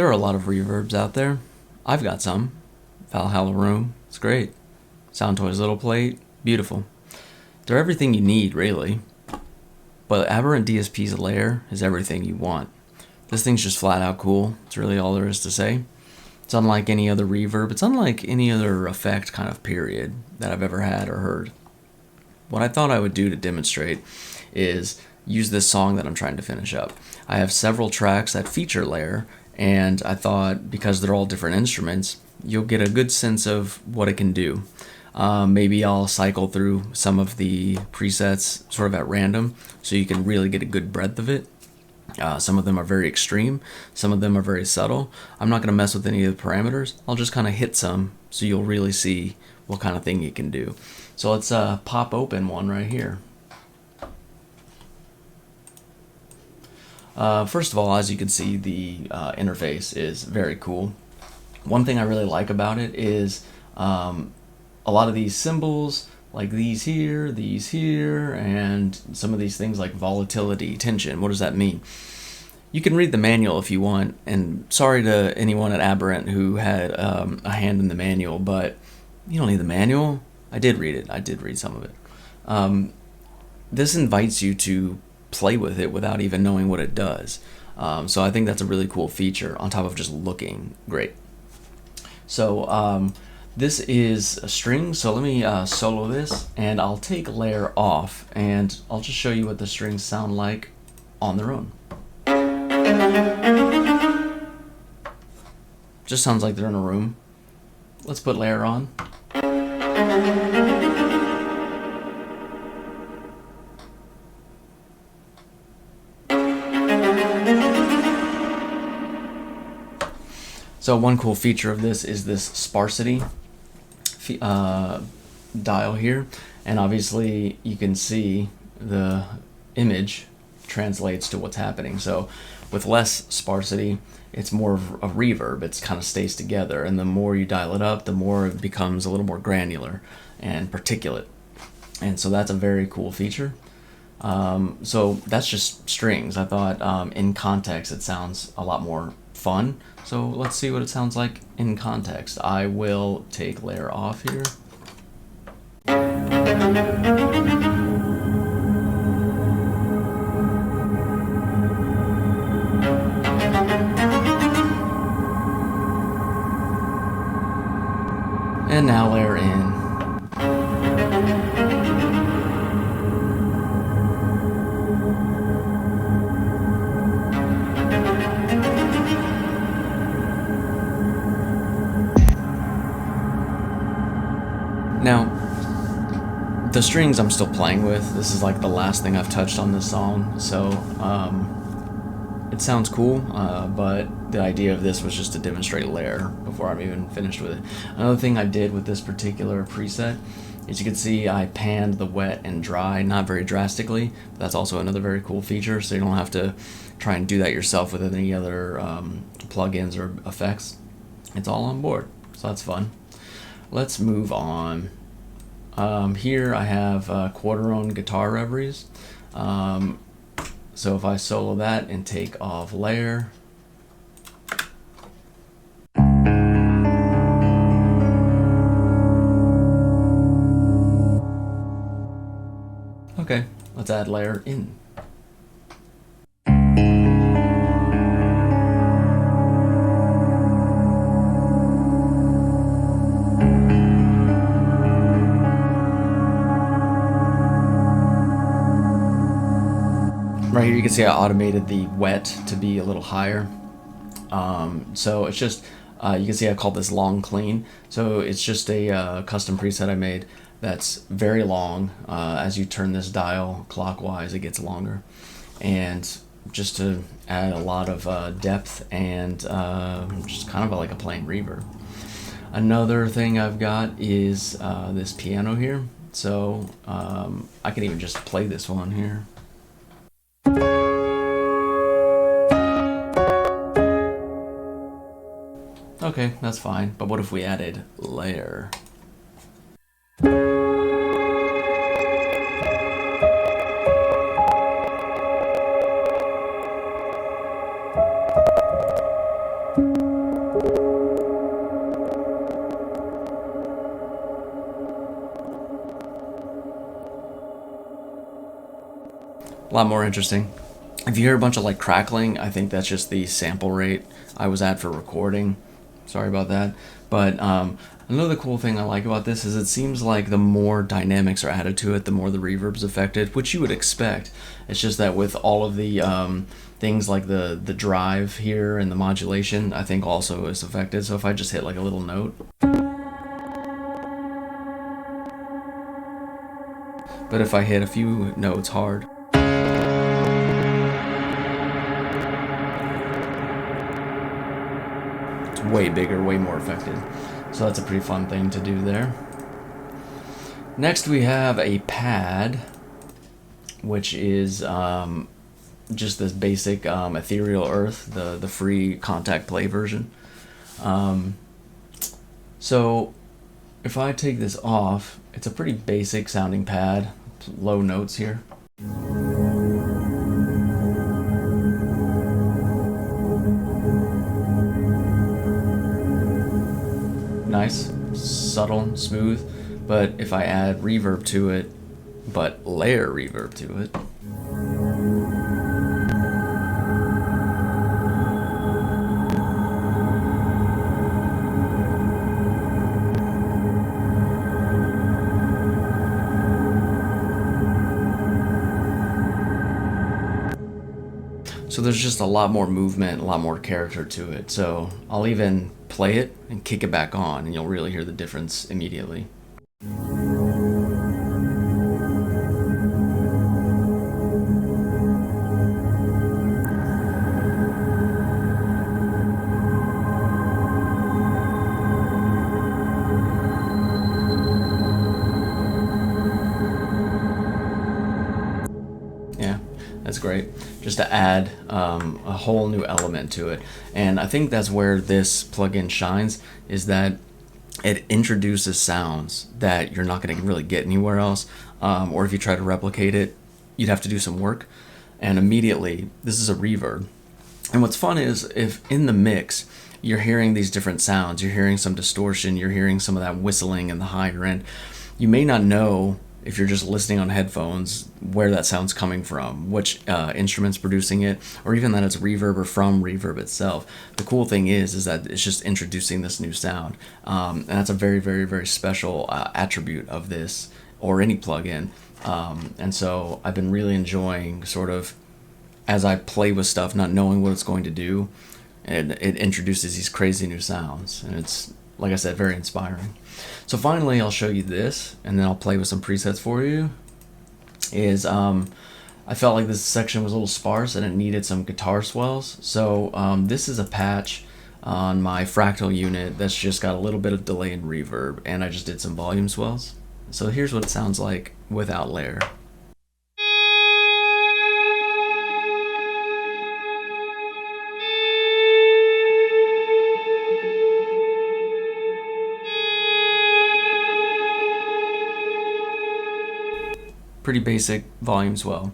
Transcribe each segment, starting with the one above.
There are a lot of reverbs out there. I've got some. Valhalla Room, it's great. Soundtoys Little Plate, beautiful. They're everything you need, really. But Aberrant DSP's Lair is everything you want. This thing's just flat out cool. It's really all there is to say. It's unlike any other reverb. It's unlike any other effect kind of period that I've ever had or heard. What I thought I would do to demonstrate is use this song that I'm trying to finish up. I have several tracks that feature Lair, and I thought because they're all different instruments, you'll get a good sense of what it can do. Maybe I'll cycle through some of the presets sort of at random so you can really get a good breadth of it. Some of them are very extreme, some of them are very subtle. I'm not going to mess with any of the parameters. I'll just kind of hit some so you'll really see what kind of thing it can do. So let's pop open one right here. First of all, as you can see, the interface is very cool. One thing I really like about it is a lot of these symbols, like these here, and some of these things like volatility, tension. What does that mean? You can read the manual if you want, and sorry to anyone at Aberrant who had a hand in the manual, but you don't need the manual. I did read it. I did read some of it. This invites you to play with it without even knowing what it does. So I think that's a really cool feature on top of just looking great. So this is a string, so let me solo this, and I'll take Lair off, and I'll just show you what the strings sound like on their own. Just sounds like they're in a room. Let's put Lair on. So one cool feature of this is this sparsity dial here, and obviously you can see the image translates to what's happening. So with less sparsity, it's more of a reverb. It kind of stays together, and the more you dial it up, the more it becomes a little more granular and particulate. And so that's a very cool feature. So that's just strings. I thought in context it sounds a lot more fun. So let's see what it sounds like in context. I will take Lair off here. And now Lair in. Now, the strings I'm still playing with. This is like the last thing I've touched on this song, so it sounds cool, but the idea of this was just to demonstrate Lair before I'm even finished with it. Another thing I did with this particular preset is you can see I panned the wet and dry, not very drastically, but that's also another very cool feature, so you don't have to try and do that yourself with any other plugins or effects. It's all on board, so that's fun. Let's move on. Here I have quarter-own guitar reveries. So if I solo that and take off Lair, okay, let's add Lair in. Right here you can see I automated the wet to be a little higher. So it's just, you can see I called this long clean. So it's just a custom preset I made that's very long. As you turn this dial clockwise, it gets longer. And just to add a lot of depth and just kind of like a plain reverb. Another thing I've got is this piano here. So I can even just play this one here. Okay, that's fine, but what if we added Lair? A lot more interesting. If you hear a bunch of like crackling, I think that's just the sample rate I was at for recording. Sorry about that. But another cool thing I like about this is it seems like the more dynamics are added to it, the more the reverb's affected, which you would expect. It's just that with all of the things like the drive here and the modulation, I think also is affected. So if I just hit like a little note. But if I hit a few notes hard, it's way bigger, way more affected. So that's a pretty fun thing to do there. Next we have a pad, which is just this basic Ethereal Earth, the free contact play version. So if I take this off, it's a pretty basic sounding pad, low notes here. Nice, subtle, smooth, but if I add reverb to it, but layer reverb to it, so there's just a lot more movement, a lot more character to it. So I'll even play it and kick it back on and you'll really hear the difference immediately. Yeah, that's great. Just to add a whole new element to it. And I think that's where this plugin shines, is that it introduces sounds that you're not going to really get anywhere else. Or if you try to replicate it, you'd have to do some work. And immediately, this is a reverb. And what's fun is if in the mix, you're hearing these different sounds, you're hearing some distortion, you're hearing some of that whistling in the higher end, you may not know, if you're just listening on headphones, where that sound's coming from, which instrument's producing it, or even that it's reverb or from reverb itself. The cool thing is that it's just introducing this new sound. And that's a very, very, very special attribute of this, or any plugin. And so I've been really enjoying sort of, as I play with stuff, not knowing what it's going to do, and it introduces these crazy new sounds. And it's, like I said, very inspiring. So finally, I'll show you this, and then I'll play with some presets for you. I felt like this section was a little sparse and it needed some guitar swells. So this is a patch on my fractal unit that's just got a little bit of delay and reverb, and I just did some volume swells. So here's what it sounds like without Lair. Pretty basic volume swell.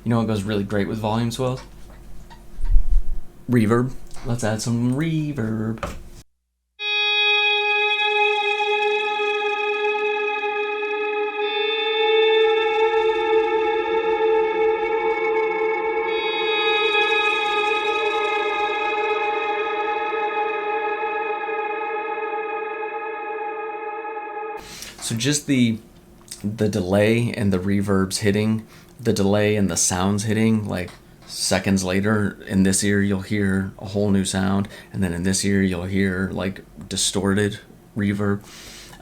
You know what goes really great with volume swells? Reverb. Let's add some reverb. So just the delay and the reverbs hitting, the delay and the sounds hitting, like seconds later, in this ear you'll hear a whole new sound, and then in this ear you'll hear like distorted reverb.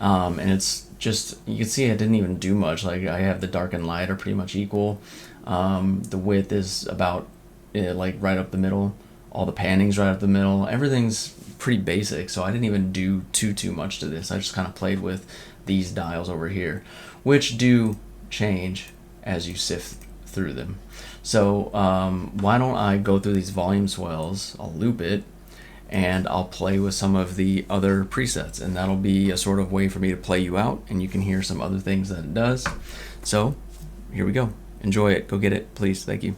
And it's just, you can see I didn't even do much. Like I have the dark and light are pretty much equal. The width is about like right up the middle. All the panning's right up the middle. Everything's pretty basic, so I didn't even do too much to this. I just kind of played with these dials over here, which do change as you sift through them. So why don't I go through these volume swells, I'll loop it, and I'll play with some of the other presets, and that'll be a sort of way for me to play you out, and you can hear some other things that it does. So here we go. Enjoy it. Go get it, please. Thank you.